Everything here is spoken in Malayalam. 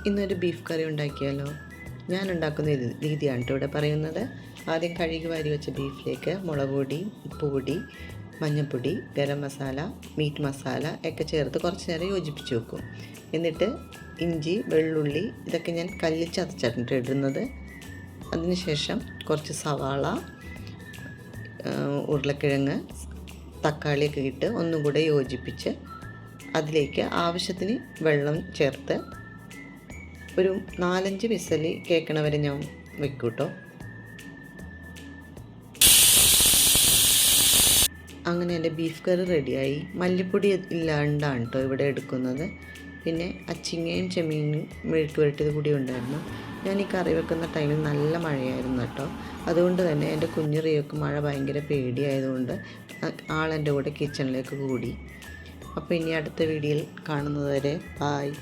ഇന്നൊരു ബീഫ് കറി ഉണ്ടാക്കിയാലോ? ഞാൻ ഉണ്ടാക്കുന്ന രീതിയാണ് ഇവിടെ പറയുന്നത്. ആദ്യം കഴുകി വാരി വെച്ച ബീഫിലേക്ക് മുളക് പൊടി, ഉപ്പ് പൊടി, മഞ്ഞൾപ്പൊടി, ഗരം മസാല, മീറ്റ് മസാല ഒക്കെ ചേർത്ത് കുറച്ച് നേരം യോജിപ്പിച്ച് വെക്കും. എന്നിട്ട് ഇഞ്ചി, വെള്ളുള്ളി ഇതൊക്കെ ഞാൻ കല്ലിൽ ചതച്ചിട്ടുണ്ട് ഇടുന്നത്. അതിനുശേഷം കുറച്ച് സവാള, ഉരുളക്കിഴങ്ങ്, തക്കാളിയൊക്കെ ഇട്ട് ഒന്നും കൂടെ യോജിപ്പിച്ച് അതിലേക്ക് ആവശ്യത്തിന് വെള്ളം ചേർത്ത് ഒരു 4-5 വിസിൽ കേൾക്കണ വരെ ഞാൻ വെക്കും കേട്ടോ. അങ്ങനെ എൻ്റെ ബീഫ് കറി റെഡിയായി. മല്ലിപ്പൊടി ഇല്ലാണ്ടാണ് കേട്ടോ ഇവിടെ എടുക്കുന്നത്. പിന്നെ അച്ചിങ്ങയും ചെമ്മീനും മെഴുക്ക് പുരട്ടിയത് കൂടി ഉണ്ടായിരുന്നു. ഞാൻ ഈ കറി വെക്കുന്ന ടൈമിൽ നല്ല മഴയായിരുന്നു കേട്ടോ. അതുകൊണ്ട് തന്നെ എൻ്റെ കുഞ്ഞു റിയോക്ക് മഴ ഭയങ്കര പേടിയായതുകൊണ്ട് ആളെൻ്റെ കൂടെ കിച്ചണിലേക്ക് കൂടി. അപ്പോൾ ഇനി അടുത്ത വീഡിയോയിൽ കാണുന്നത് വരെ ബായ്.